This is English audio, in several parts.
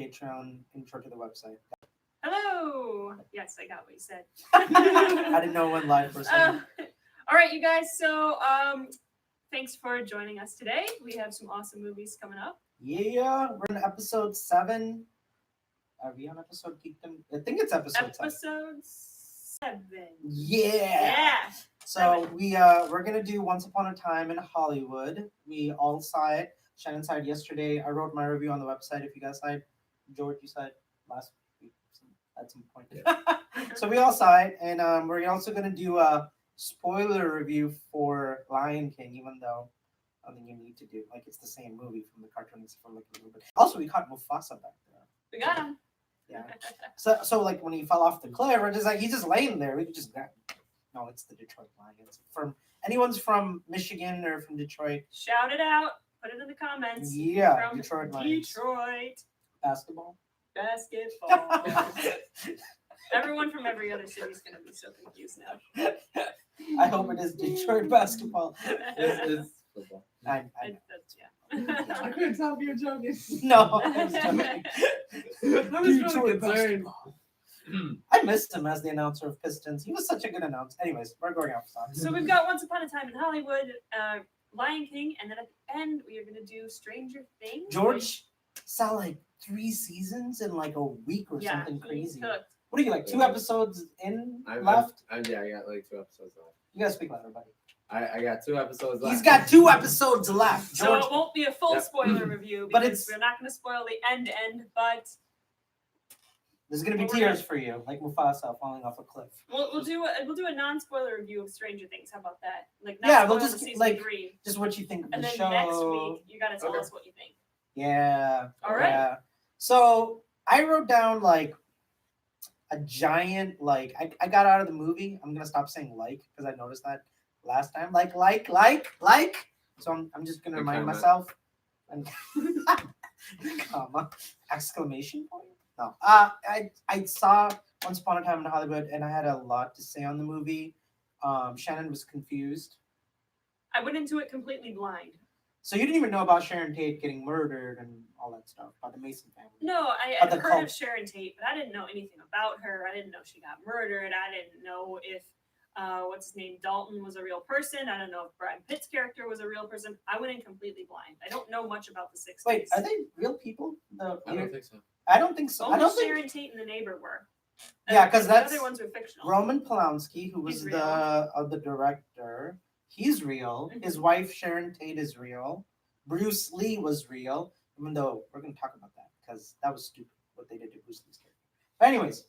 Patreon intro to the website. Hello. Yes, I got what you said. I didn't know when live for a second. All right, you guys. So, thanks for joining us today. We have some awesome movies coming up. Yeah, we're in episode 7. Are we on episode Geekdom? I think it's episode 7. Episode 7. Yeah. So we're gonna do Once Upon a Time in Hollywood. We all saw it. Shannon saw it yesterday. I wrote my review on the website. If you guys saw it, George, you saw it last week at some point. So we all saw it, and we're also gonna do a spoiler review for Lion King, even though I don't think you need to do it's the same movie from the cartoon for like a little bit. Also, we caught Mufasa back there. We got him. Yeah. So like when he fell off the cliff, we're just like he's just laying there. We could just grab him. No, it's the Detroit Lions. From anyone's from Michigan or from Detroit, shout it out. Put it in the comments. Yeah, from Detroit Lions. Detroit. Basketball. Everyone from every other city is going to be so confused now. I hope it is Detroit basketball. It's football. I I couldn't tell if you were joking. No, I was joking. I was really concerned. I missed him as the announcer of Pistons. He was such a good announcer. Anyways, we're going off song. So we've got Once Upon a Time in Hollywood, Lion King, and then at the end we are going to do Stranger Things. George saw like 3 seasons in like a week or something crazy. What are you 2 episodes in left? I got like 2 episodes left. You gotta speak louder, buddy. I got 2 episodes left. He's got 2 episodes left. George. So it won't be a full spoiler review because we're not going to spoil the end, but there's gonna be tears for you, like Mufasa falling off a cliff. We'll do a non-spoiler review of Stranger Things. How about that? We'll just season 3. Just what you think of and the then show. Next week you gotta tell us what you think. Yeah. All right. Yeah. So I wrote down like a giant I got out of the movie. I'm gonna stop saying because I noticed that last time. Like. So I'm just gonna remind myself. And comma exclamation point. No. I saw Once Upon a Time in Hollywood and I had a lot to say on the movie. Shannon was confused. I went into it completely blind. So you didn't even know about Sharon Tate getting murdered and all that stuff, about the Mason family. No, I had heard of Sharon Tate, but I didn't know anything about her. I didn't know she got murdered. I didn't know if what's his name, Dalton, was a real person. I don't know if Brad Pitt's character was a real person. I went in completely blind. I don't know much about the 60s. Wait, are they real people? I don't think so. I don't think so. Only I don't Sharon Tate and the neighbor were. Yeah, because the other ones were fictional. Roman Polanski, who was the director. He's real. His wife Sharon Tate is real. Bruce Lee was real, even though we're going to talk about that because that was stupid what they did to Bruce Lee's character. But anyways,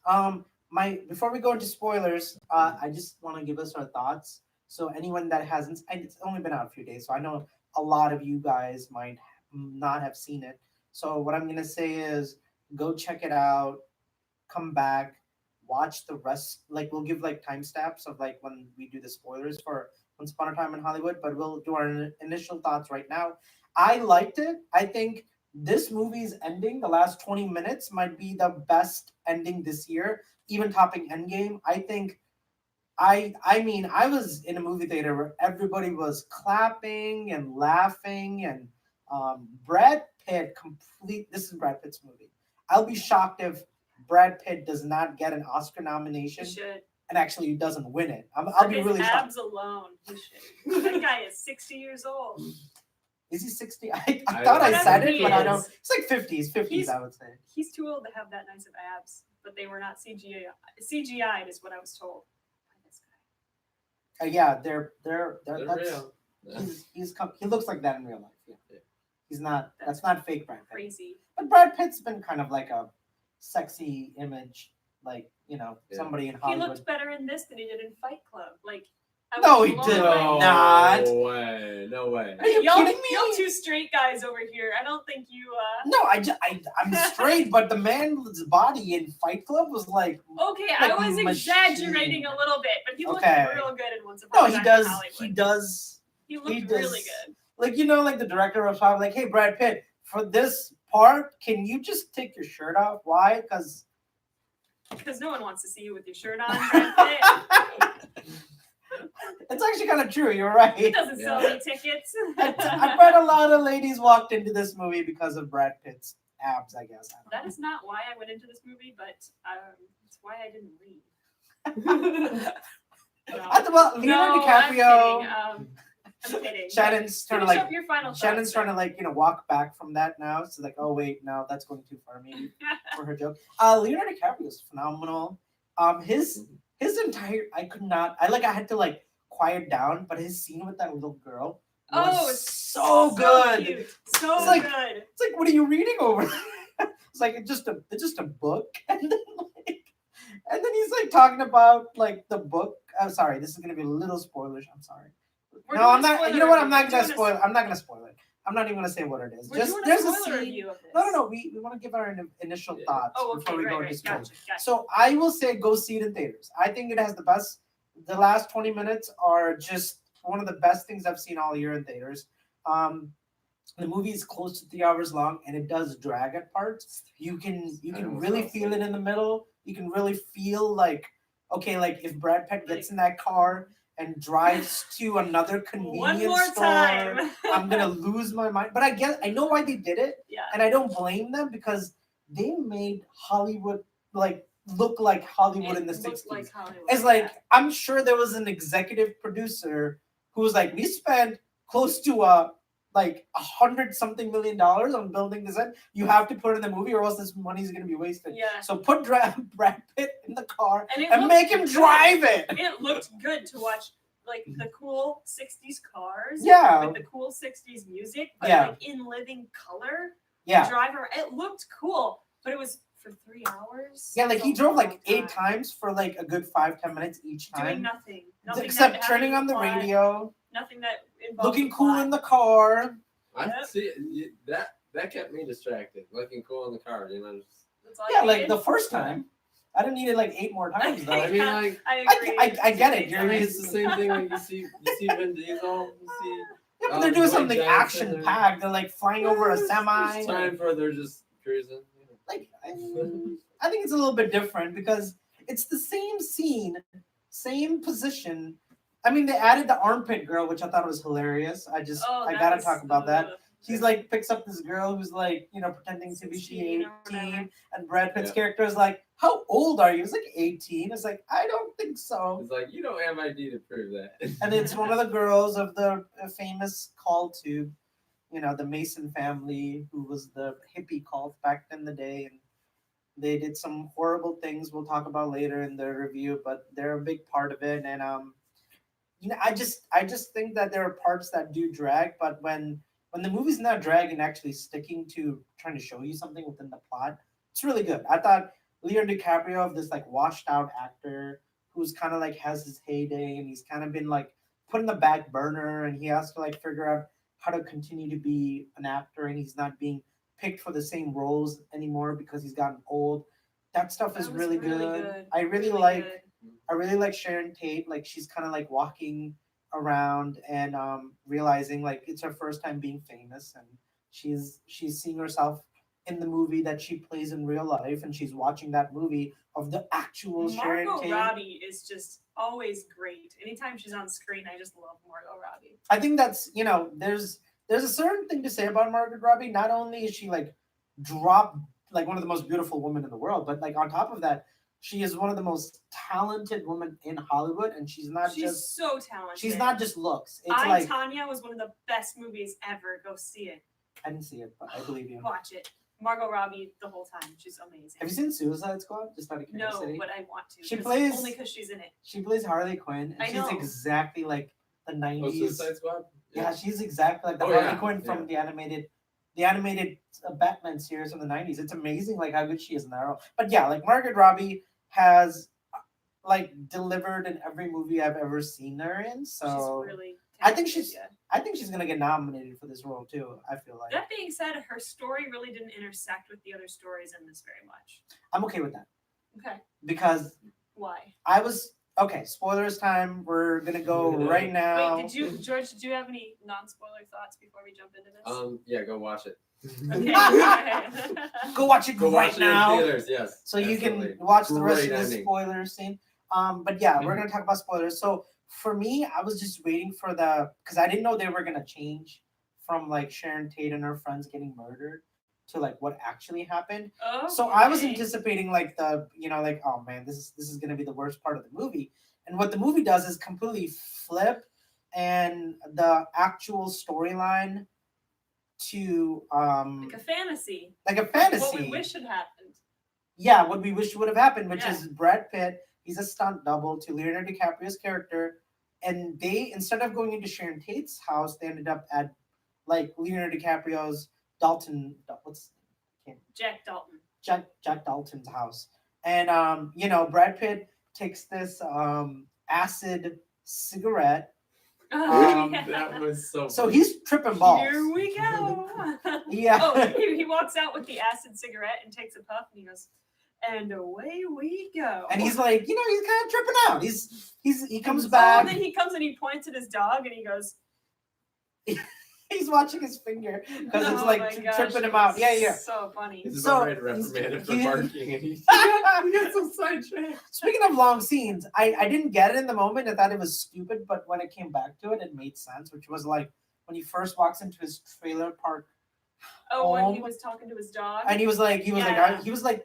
before we go into spoilers, I just want to give us our thoughts. So anyone that hasn't, it's only been out a few days, so I know a lot of you guys might not have seen it. So what I'm going to say is go check it out, come back, watch the rest. We'll give timestamps of when we do the spoilers for Once Upon a Time in Hollywood, but we'll do our initial thoughts right now. I liked it. I think this movie's ending, the last 20 minutes, might be the best ending this year, even topping Endgame. I think, I was in a movie theater where everybody was clapping and laughing, and Brad Pitt this is Brad Pitt's movie. I'll be shocked if Brad Pitt does not get an Oscar nomination. He should. And actually he doesn't win it. I'll be really shocked. Abs alone. He should. That guy is 60 years old. Is he 60? I thought I said it, but I don't. It's like 50s, I would say. He's too old to have that nice of abs, but they were not CGI'd is what I was told by this guy. Yeah, they're that's real. he looks like that in real life. Yeah. He's not. That's not fake Brad Pitt. Crazy. But Brad Pitt's been kind of like a sexy image, somebody in Hollywood. He looked better in this than he did in Fight Club. No, he did not. No way. No way. Are you kidding me? Y'all 2 straight guys over here. I don't think you. No, I'm straight, but the man's body in Fight Club was Okay, I was exaggerating a little bit, but he looked real good in Once Upon a Time in Hollywood. He does. He looked really good. The director was probably hey, Brad Pitt, for this part, can you just take your shirt off? Why? Because no one wants to see you with your shirt on, Brad Pitt. It's actually kind of true. You're right. He doesn't sell any tickets. I bet a lot of ladies walked into this movie because of Brad Pitt's abs, I guess. I That don't is not why I went into this movie, but it's why I didn't leave. know. Well, Leonardo No, DiCaprio. I'm kidding. Shannon's trying to Finish like. up your final Shannon's thoughts, trying to like walk back from that now. So like, oh wait, no, that's going too far maybe sir. for her joke. Leonardo DiCaprio is phenomenal. His entire I had to like quiet down, but his scene with that little girl was Oh, so good. Cute. So It's like- good. It's like, what are you reading over? It's like it's just a book, and then he's like talking about like the book. I'm sorry, this is gonna be a little spoilerish. I'm sorry. We're No, doing I'm a not. spoiler You know what? review. I'm not We're gonna doing a- spoil. I'm not gonna spoil it. I'm not even gonna say what it is. We're Just doing a there's a spoiler scene. review of this. No. We want to give our initial Yeah. thoughts Oh, before okay, we go right. into spoilers. Gotcha. So I will say go see it in theaters. I think it has the best. The last 20 minutes are just one of the best things I've seen all year in theaters. The movie is close to 3 hours long, and it does drag at parts. You can almost really fell feel it asleep. in the middle. You can really feel like, okay, like if Brad Pitt gets in that car and drives to another convenience One more store, time. I'm gonna lose my mind. But I know why they did it, Yeah. and I don't blame them because they made Hollywood like look like Hollywood in the It looks 60s. like Hollywood. It's like I'm sure there was an executive producer who was like, we spent close to like $100-something million on building this set. You have to put it in the movie, or else this money's gonna be wasted. Yeah. So put Brad Pitt in the car And, it and looked make him good. drive it. It looked good to watch, like the cool '60s cars. Yeah. With the cool '60s music, but Yeah. like in living color. Yeah. Driver. It looked cool, but it was for 3 hours. Yeah, like It's he a drove like long 8 time. times for like a good 5-10 minutes each time. Doing nothing. Nothing Except that had turning any on the plot, radio, Nothing that involved looking the cool plot. in the car. I Yep. see that kept me distracted. Looking cool in the car, just That's all Yeah, you like needed. the first time. I didn't need it like 8 more times though. I mean, like I agree. I get it. I mean, it's the same thing. Like you see Vin Diesel, you see. Yeah, but they're doing Dwayne something Johnson, action packed. They're like flying over a semi. It's time for they're just cruising. Like I think it's a little bit different because it's the same scene, same position. I mean, they added the armpit girl, which I thought was hilarious. I That gotta was talk about that. the- He's like picks up this girl who's like, pretending to be 16 or 18, whatever. and Brad Pitt's Yeah. character is like, "How old are you?" It's like 18. It's like, I don't think so. It's like you don't have ID to prove that. And it's one of the girls of the famous cult tube, the Mason family, who was the hippie cult back in the day, and they did some horrible things we'll talk about later in the review, but they're a big part of it. And I just think that there are parts that do drag, but when the movie's not dragging, actually sticking to trying to show you something within the plot, it's really good. I thought Leonardo DiCaprio, this like washed out actor who's kind of like has his heyday, and he's kind of been like put in the back burner, and he has to like figure out how to continue to be an actor, and he's not being picked for the same roles anymore because he's gotten old. That stuff That is was really really good. good. I really good. like Sharon Tate. Like she's kind of like walking around and realizing like it's her first time being famous, and she's seeing herself in the movie that she plays in real life, and she's watching that movie of the actual Sharon Margot Tate. Robbie is just always great. Anytime she's on screen, I just love Margot Robbie. I think that's there's a certain thing to say about Margot Robbie. Not only is she like dropped like one of the most beautiful women in the world, but like on top of that, she is one of the most talented women in Hollywood, and she's so talented. she's not just looks. It's Tanya was one of the best movies ever. Go see it. I didn't see it, but I believe you. Watch it. Margot Robbie the whole time. She's amazing. Have you seen Suicide Squad? Just out of No, curiosity. but I want to. She 'cause- plays- only because she's in it. She plays Harley Quinn, and I she's know. exactly like the Oh, 90s. Suicide Squad. Yeah, she's exactly like the Oh, Harley yeah, Quinn from the animated Batman series from the 90s. It's amazing like how good she is in that role. But yeah, like Margot Robbie has like delivered in every movie I've ever seen her in. So She's really I think talented, she's- yeah. I think she's gonna get nominated for this role too. I feel like That being said, her story really didn't intersect with the other stories in this very much. I'm okay with that Okay. because Why? I was okay. Spoilers time. We're gonna go right now. Wait, George, did you have any non-spoiler thoughts before we jump into this? Yeah, go watch it. Okay. Go watch it Go right watch it now. in theaters. Yes. So you absolutely. can watch the rest Great of the ending. spoiler scene. But yeah, we're gonna talk about spoilers. So for me, I was just waiting for because I didn't know they were gonna change from like Sharon Tate and her friends getting murdered to like what actually happened. Okay. So I was anticipating like the like, oh man, this is gonna be the worst part of the movie. And what the movie does is completely flip, and the actual storyline to like a fantasy. like a fantasy. What we wish had happened. Yeah, what we wish would have happened, which Yeah. is Brad Pitt. He's a stunt double to Leonardo DiCaprio's character, and they, instead of going into Sharon Tate's house, they ended up at like Leonardo DiCaprio's what's his name? Jack Dalton. Jack Dalton's house. And Brad Pitt takes this acid cigarette. Yeah. That was so. So he's tripping balls. Here we go. Yeah. Oh, he walks out with the acid cigarette and takes a puff, and he goes, and away we go. And he's like, he's kind of tripping out. He comes And back. then he comes and he points at his dog, and he goes, He's watching his finger because it's "Oh like my gosh, tripping him out. Yeah, yeah. So funny. He's So, about ready to reprimand him for he- barking, and he got some sidetracked. Speaking of long scenes, I didn't get it in the moment. I thought it was stupid, but when it came back to it, it made sense. Which was like when he first walks into his trailer park, Oh, when he home. was talking to his dog. and he was like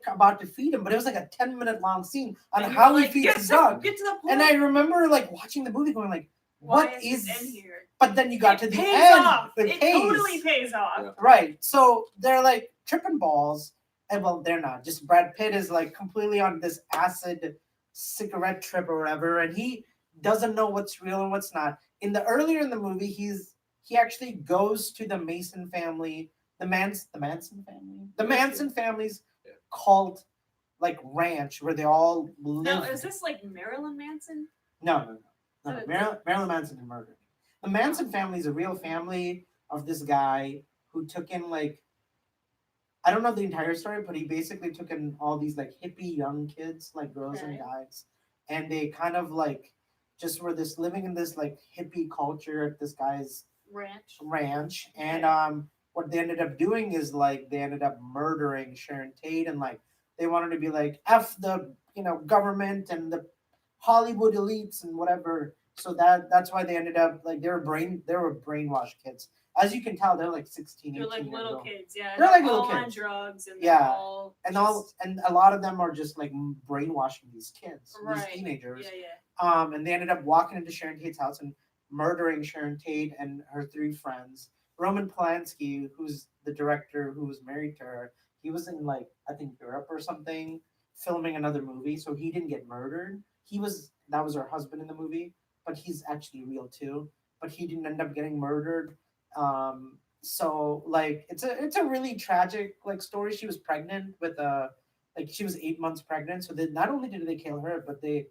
about to feed him, but it was like a 10-minute long scene on And he how was he like, feeds "Get his to- dog. Get to the point. And I remember like watching the movie, going like, Why what is is? this in here? But then you got to It the pays end. off. It It pays. totally pays off. Yeah. Right. So they're like tripping balls. And well, they're not. Just Brad Pitt is like completely on this acid cigarette trip or whatever, and he doesn't know what's real and what's not. Earlier in the movie, he actually goes to the Mason family, the Manson family's Yeah. cult like ranch where they all live. Now, is this like Marilyn Manson? No. So Marilyn Manson and murdered. The Manson family is a real family of this guy who took in like, I don't know the entire story, but he basically took in all these like hippie young kids, like girls and Okay. guys, and they kind of like just were living in this like hippie culture at this guy's ranch. And what they ended up doing is like they ended up murdering Sharon Tate, and like they wanted to be like F the government and the Hollywood elites and whatever. So that's why they ended up like they were brainwashed kids. As you can tell, they're like 16, They're 18 like years little old. kids, yeah. They're like little all on kids. drugs and Yeah. they're all And a lot of them are just like brainwashing these kids, right. these teenagers. Yeah. And they ended up walking into Sharon Tate's house and murdering Sharon Tate and her 3 friends. Roman Polanski, who's the director who was married to her, he was in like I think Europe or something, filming another movie, so he didn't get murdered. That was her husband in the movie, but he's actually real too. But he didn't end up getting murdered. So like it's a really tragic like story. She was pregnant with like she was 8 months pregnant. So they not only did they kill her, but they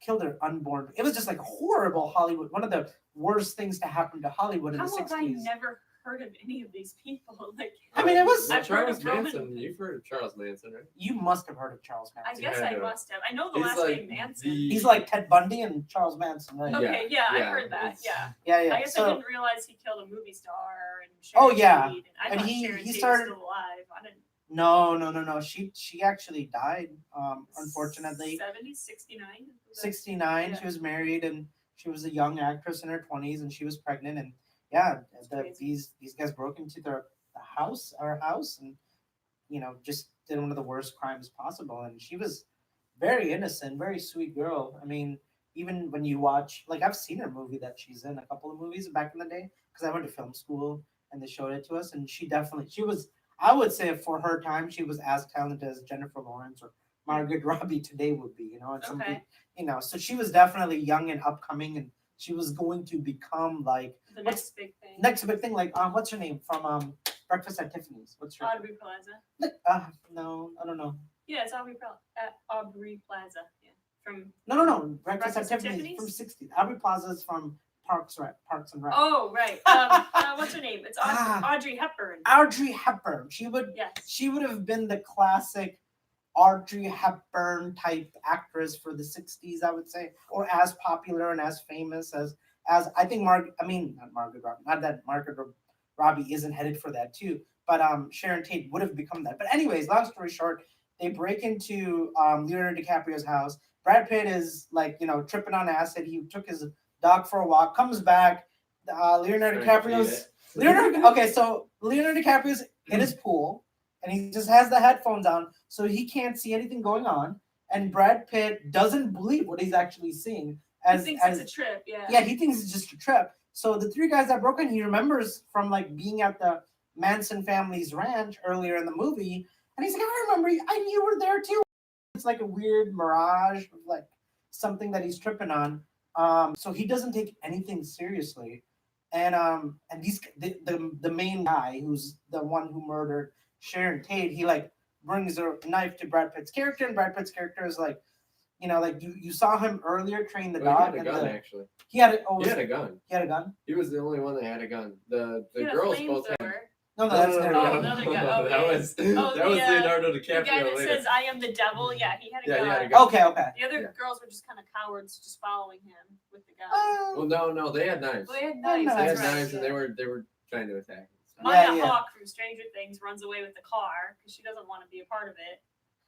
killed her unborn. It was just like horrible Hollywood. One of the worst things to happen to Hollywood in How the have I 60s. never heard of any of these people? Like, I mean, it was- I've heard Charles of Roman- Manson. You've heard of Charles Manson, right? You must have heard of Charles I Manson. guess Yeah, I yeah. must have. I know the He's last like name Manson. the- He's like Ted Bundy and Charles Manson, right? Okay. Okay, yeah, I Yeah, heard that. it's- Yeah. Yeah. I guess I didn't realize he killed a movie star and Oh, Sharon yeah. Tate, I And thought he Sharon Tate started- was still alive. I didn't. No. She actually died. Unfortunately, 70, 69? 69. Yeah. She was married and she was a young actress in her 20s, and she was pregnant. And yeah, these guys broke into our house, and just did one of the worst crimes possible. And she was very innocent, very sweet girl. I mean, even when you watch, like I've seen her movie that she's in, a couple of movies back in the day, because I went to film school and they showed it to us, and she was. I would say for her time, she was as talented as Jennifer Lawrence or Margaret Robbie today would be, and something, Okay. so she was definitely young and upcoming, and she was going to become like The What's- next big thing. next big thing, like what's her name from Breakfast at Tiffany's? What's her? Aubrey Plaza. No, I don't know. Yeah, it's Aubrey Plaza. Yeah, from. No. Breakfast at Breakfast at Tiffany's Tiffany's? from '60s. Aubrey Plaza is from Parks and Rec. Oh right. What's her name? It's Audrey Hepburn. Audrey Hepburn. She would have been the classic Audrey Hepburn type actress for the '60s, I would say, or as popular and as famous as I think not Margaret Robbie. Not that Margaret Robbie isn't headed for that too, but Sharon Tate would have become that. But anyways, long story short, they break into Leonardo DiCaprio's house. Brad Pitt is like tripping on acid. He took his dog for a walk, comes back. Leonardo DiCaprio's in his pool. and he just has the headphones on, so he can't see anything going on. And Brad Pitt doesn't believe what he's actually seeing. He thinks it's a trip, yeah. Yeah, he thinks it's just a trip. So the three guys that broke in, he remembers from like being at the Manson family's ranch earlier in the movie, and he's like, I remember you. I knew you were there too. It's like a weird mirage of like something that he's tripping on. So he doesn't take anything seriously, and these the main guy who's the one who murdered Sharon Tate, he like brings a knife to Brad Pitt's character, and Brad Pitt's character is like, like you saw him earlier train the dog. He had a gun, actually. He had a gun. He had a gun. He was the only one that had a gun. The He had a girls both had. flamethrower. No, that's Oh, another guy. Okay. That was Leonardo DiCaprio. The guy that later. says "I am the devil." Yeah, he had a gun. He had a gun. Okay. The other girls were just kind of cowards, just following him with the gun. Well, no, they had knives. Well, they had They knives. They had that's right, knives, yeah. and they were trying to attack him. So. Maya Yeah. Hawke from Stranger Things runs away with the car because she doesn't want to be a part of it.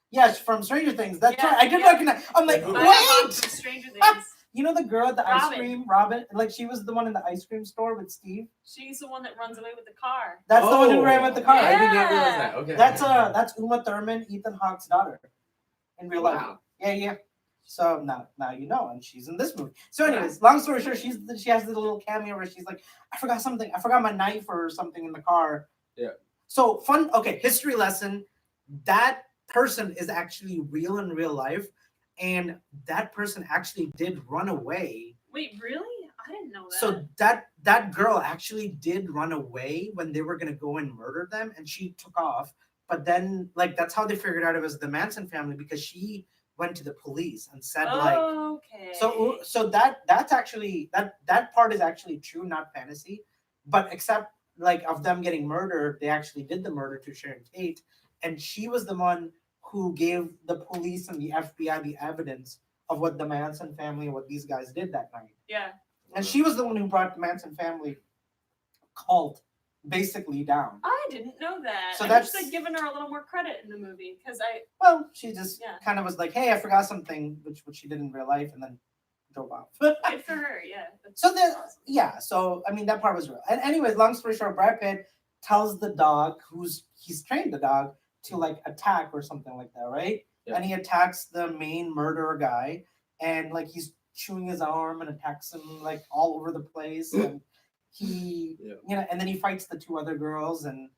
Yes, from Stranger Things. That's Yeah, right. I did yeah. recognize. I'm like, Maya Maya Hawke wait. from Stranger Things. You know the girl at the ice Robin. cream, Robin? Like she was the one in the ice cream store with Steve. She's the one that runs away with the car. That's the one who ran with the car. I did not Yeah. realize that. Okay. That's Uma Thurman, Ethan Hawke's daughter, in real life. Wow. Yeah. So now you know, and she's in this movie. So, anyways, long story short, she has this little cameo where she's like, I forgot something. I forgot my knife or something in the car. Yeah. So fun. Okay, history lesson. That person is actually real in real life, and that person actually did run away. Wait, really? I didn't know that. So that girl actually did run away when they were gonna go and murder them, and she took off. But then, like, that's how they figured out it was the Manson family, because she went to the police and said, okay. so that's actually that part is actually true, not fantasy. But except like of them getting murdered, they actually did the murder to Sharon Tate, and she was the one who gave the police and the FBI the evidence of what the Manson family and what these guys did that night. Yeah. And she was the one who brought the Manson family cult basically down. I didn't know that. So I that's- wish they'd given her a little more credit in the movie because Well, she just Yeah. kind of was like, "Hey, I forgot something," which she did in real life, and then drove off. good for her. Yeah. That's So then, awesome. yeah. So I mean, that part was real. And anyways, long story short, Brad Pitt tells the dog, he's trained the dog to like attack or something like that, right? Yeah. And he attacks the main murderer guy, and like he's chewing his arm and attacks him like all over the place, and he, and then he fights the two other girls, and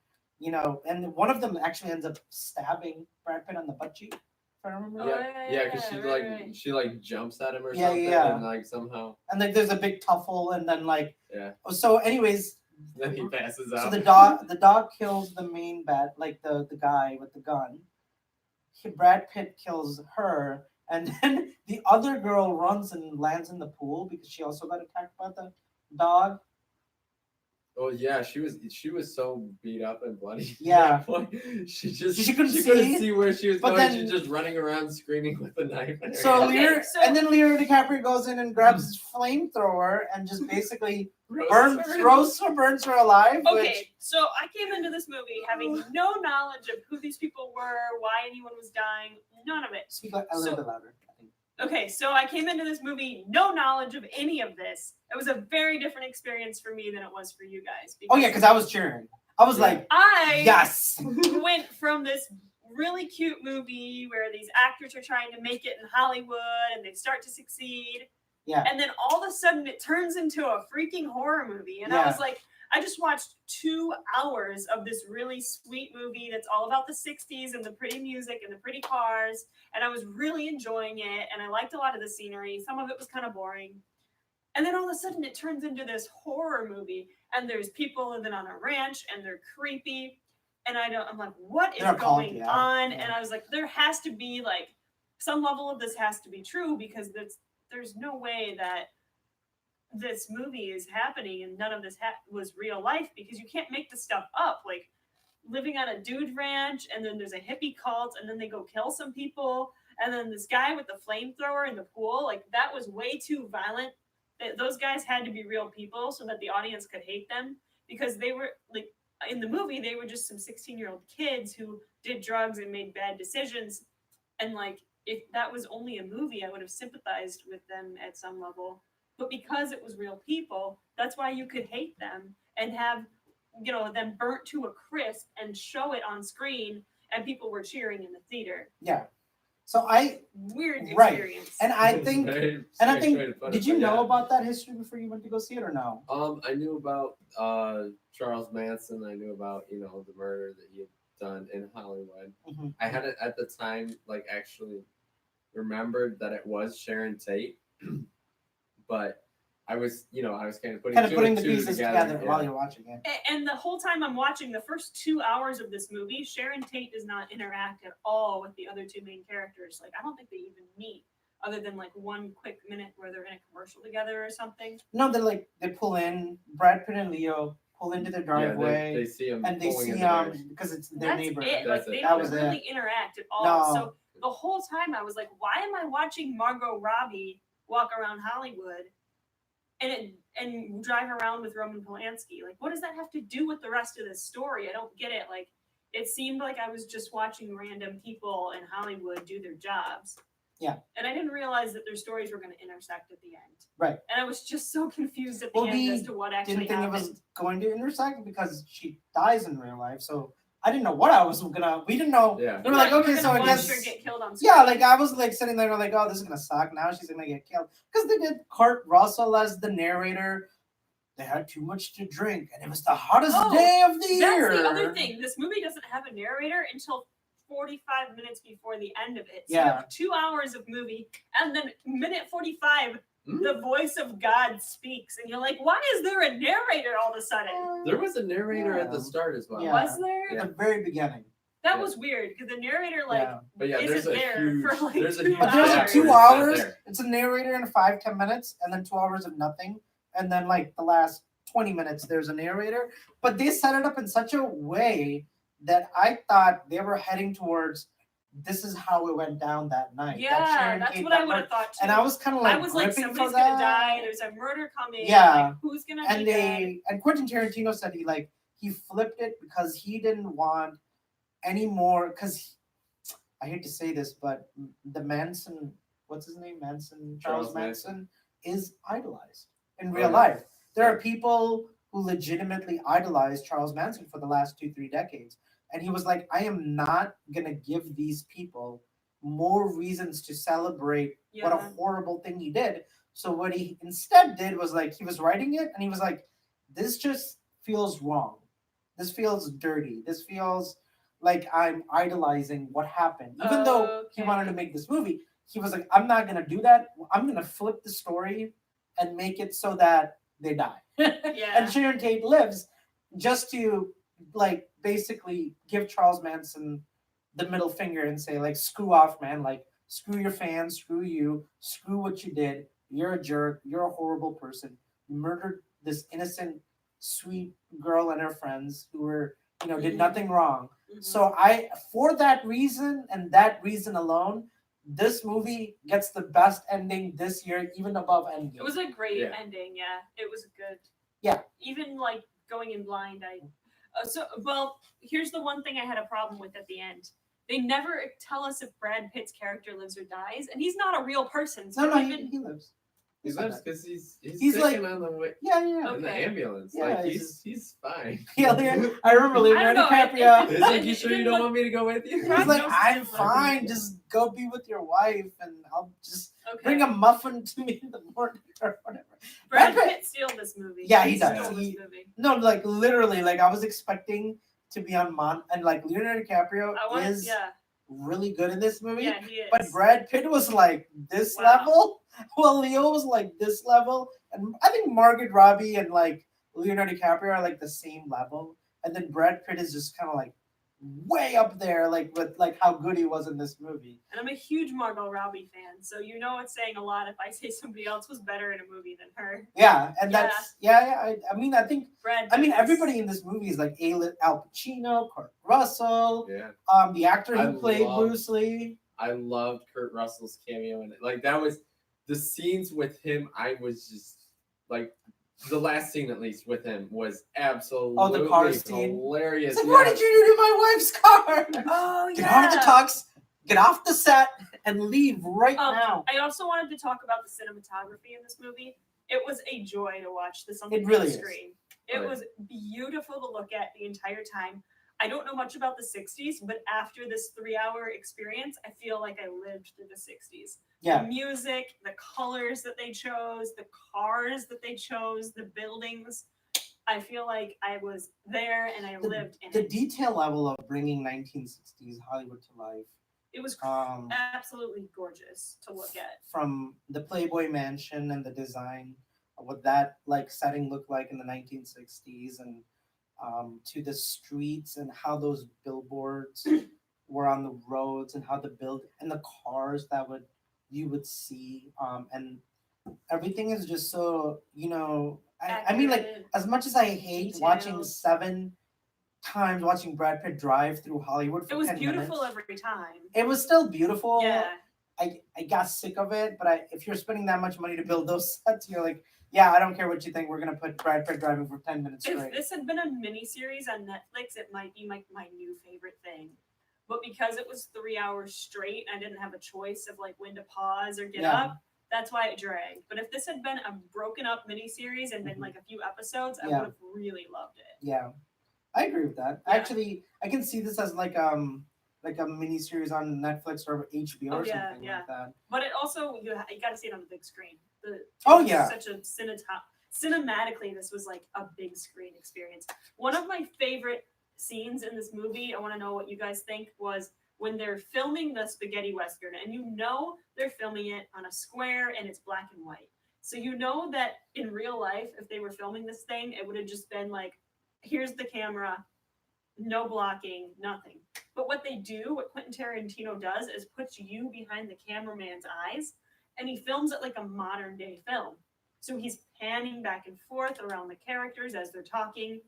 and one of them actually ends up stabbing Brad Pitt on the butt cheek. If I remember. Oh, right. Yeah, because she right. she like jumps at him or Yeah, something, yeah. and like somehow And like there's a big tuffle, and then like yeah, so. Anyways, then he passes so out. the dog kills the main bat, like the guy with the gun. Brad Pitt kills her, and then the other girl runs and lands in the pool because she also got attacked by the dog. Oh yeah, she was so beat up and bloody. Yeah. At that point. She couldn't see. see where she was But going. then- She's just running around screaming with a knife. In her So hand. and then Leonardo DiCaprio goes in and grabs his flamethrower and just basically Roasts her. burns her alive. Okay, so I came into this movie having no knowledge of who these people were, why anyone was dying, none of it. Speak a little bit louder. I think. Okay, so I came into this movie no knowledge of any of this. It was a very different experience for me than it was for you guys. Oh yeah, because I was cheering. I was like, I yes. went from this really cute movie where these actors are trying to make it in Hollywood and they start to succeed. Yeah. And then all of a sudden it turns into a freaking horror movie. And I Yeah. was like, I just watched 2 hours of this really sweet movie that's all about the 60s and the pretty music and the pretty cars. And I was really enjoying it. And I liked a lot of the scenery. Some of it was kind of boring. And then all of a sudden it turns into this horror movie. And there's people living on a ranch and they're creepy. And I'm like, what is They're called, going yeah. on? Yeah. And I was like, there has to be like some level of this has to be true because there's no way that this movie is happening and none of this was real life because you can't make this stuff up. Like living on a dude ranch and then there's a hippie cult and then they go kill some people and then this guy with the flamethrower in the pool, like that was way too violent. Those guys had to be real people so that the audience could hate them because they were like in the movie they were just some 16-year-old kids who did drugs and made bad decisions. And like if that was only a movie I would have sympathized with them at some level. But because it was real people, that's why you could hate them and have them burnt to a crisp and show it on screen, and people were cheering in the theater. Yeah. So Weird Right. experience. and I think did you know Yeah. about that history before you went to go see it or no? I knew about Charles Manson. I knew about the murder that he had done in Hollywood. Mm-hmm. I hadn't at the time actually remembered that it was Sharon Tate, but I was kind of putting the two pieces together. together while you're watching it. And the whole time I'm watching the first 2 hours of this movie, Sharon Tate does not interact at all with the other two main characters. Like, I don't think they even meet, other than like one quick minute where they're in a commercial together or something. No, they pull in Brad Pitt and Leo pull into their driveway. Yeah, they see him and they pulling see in theirs. because it's their That's neighbor. it. That's Like, they it. That don't was really it. interact at all. No. So the whole time I was like, why am I watching Margot Robbie walk around Hollywood and drive around with Roman Polanski? Like, what does that have to do with the rest of this story? I don't get it. Like, it seemed like I was just watching random people in Hollywood do their jobs. Yeah. And I didn't realize that their stories were going to intersect at the end. Right. And I was just so confused at the Well, end we as to what actually Didn't think happened. it was going to intersect because she dies in real life. So I didn't know what I was gonna. We didn't know. Yeah. We were like, You okay, so gonna I watch guess. her get killed on Yeah, screen. like I was like sitting there like, oh, this is gonna suck. Now she's gonna get killed because they did Kurt Russell as the narrator. They had too much to drink, and it was the hottest Oh, day of the year. That's the other thing. This movie doesn't have a narrator until 45 minutes before the end of it. So you Yeah. have 2 hours of movie, and then minute 45, the voice of God speaks, and you're like, why is there a narrator all of a sudden? There was a narrator at the Yeah. start as well. Yeah. Was there? At the very beginning. That Yeah. was weird because the narrator Yeah. But yeah, isn't there's a there huge. for like there's a 2 huge But there's gap a hours. 2 where it's not hours. there. It's a narrator in 5-10 minutes, and then 2 hours of nothing, and then like the last 20 minutes there's a narrator. But they set it up in such a way that I thought they were heading towards. This is how it went down that night. Yeah, that Sharon that's Tate what I got would have murdered. thought too. And I was kind of like, I was like, gripping somebody's for gonna that. die. There's a murder coming. Yeah. Like, who's gonna And be dead? and Quentin Tarantino said he flipped it because he didn't want any more. Because I hate to say this, but the Manson, what's his name, Charles Charles Manson, is idolized in Oh, real yeah. life. There are people who legitimately idolized Charles Manson for the last 2-3 decades, and he was like, I am not gonna give these people more reasons to celebrate what a Yeah. horrible thing he did. So what he instead did was like he was writing it and he was like, this just feels wrong. This feels dirty. This feels like I'm idolizing what happened. Even though he Okay. wanted to make this movie, he was like, I'm not gonna do that. I'm gonna flip the story and make it so that they die. Yeah. And Sharon Tate lives just to like basically give Charles Manson the middle finger and say like, screw off, man. Like, screw your fans, screw you, screw what you did. You're a jerk. You're a horrible person. You murdered this innocent, sweet girl and her friends who were, did Mhm. nothing wrong. Mhm. So for that reason and that reason alone, this movie gets the best ending this year, even above Endgame. It was a great Yeah. ending. Yeah, it was good. Yeah. Even like going in blind, here's the one thing I had a problem with at the end. They never tell us if Brad Pitt's character lives or dies, and he's not a real person. So no, I don't even. he lives. He He's like lives that. because he's He's taken on the way Yeah. in the Okay. ambulance. Yeah, Like he's he's fine. Yeah, I remember Leonardo know, DiCaprio. He's like, you sure you don't want me to go with you? He's like, Prognosis I'm is fine. like- Just go be with your wife, and I'll just Okay. bring a muffin to me in the morning or whatever. Brad Brad Pitt steal this movie. Yeah, he does. Stole this He- movie. No, like literally, like I was expecting to be on and like Leonardo DiCaprio I want. is Yeah. really good in this movie. Yeah, he is. But Brad Pitt was like this Wow. level, while Leo was like this level, and I think Margot Robbie and like Leonardo DiCaprio are like the same level, and then Brad Pitt is just kind of like way up there, like with like how good he was in this movie. And I'm a huge Margot Robbie fan, so it's saying a lot if I say somebody else was better in a movie than her. Yeah, and Yeah. that's I mean, I think Brad. I mean Pitt is- everybody in this movie is like Al Pacino, Kurt Russell, Yeah. the actor who I played love- Bruce Lee. I loved Kurt Russell's cameo in it. Like that was the scenes with him. I was just like the last scene, at least with him, was absolutely car scene. hilarious. It's like, what did you do to my wife's car? Oh yeah. Get out of the tux, get off the set, and leave right now. I also wanted to talk about the cinematography in this movie. It was a joy to watch this on the It big really is. screen. It Right. was beautiful to look at the entire time. I don't know much about the 60s, but after this 3 hour experience, I feel like I lived through the 60s. Yeah. The music, the colors that they chose, the cars that they chose, the buildings. I feel like I was there and I lived in The it. detail level of bringing 1960s Hollywood to life. It was Um, absolutely gorgeous to look at. from the Playboy Mansion and the design of what that like setting looked like in the 1960s, and to the streets and how those billboards were on the roads, and how the cars that you would see, and everything is just so, I mean, like, Accurate, as much as I hate watching detailed. 7 times watching Brad Pitt drive through Hollywood for It was 10 beautiful minutes. every time. It was still beautiful. Yeah. I got sick of it, but if you're spending that much money to build those sets, you're like, yeah, I don't care what you think. We're gonna put Brad Pitt driving for 10 minutes If straight. this had been a miniseries on Netflix, it might be my new favorite thing. But because it was 3 hours straight, I didn't have a choice of like when to pause or get Yeah. up. That's why it dragged. But if this had been a broken up miniseries and been Mhm. like a few episodes, I Yeah. would have really loved it. Yeah, I agree with that. Yeah. Actually, I can see this as like a mini series on Netflix or HBO Oh, or yeah, something yeah. like that. But it also you got to see it on the big screen. Oh, it was yeah. such a cinematically this was like a big screen experience. One of my favorite scenes in this movie, I want to know what you guys think, was when they're filming the spaghetti western, and they're filming it on a square and it's black and white. So you know that in real life, if they were filming this thing, it would have just been like, here's the camera, no blocking, nothing. But what Quentin Tarantino does, is puts you behind the cameraman's eyes, and he films it like a modern day film. So he's panning back and forth around the characters as they're talking,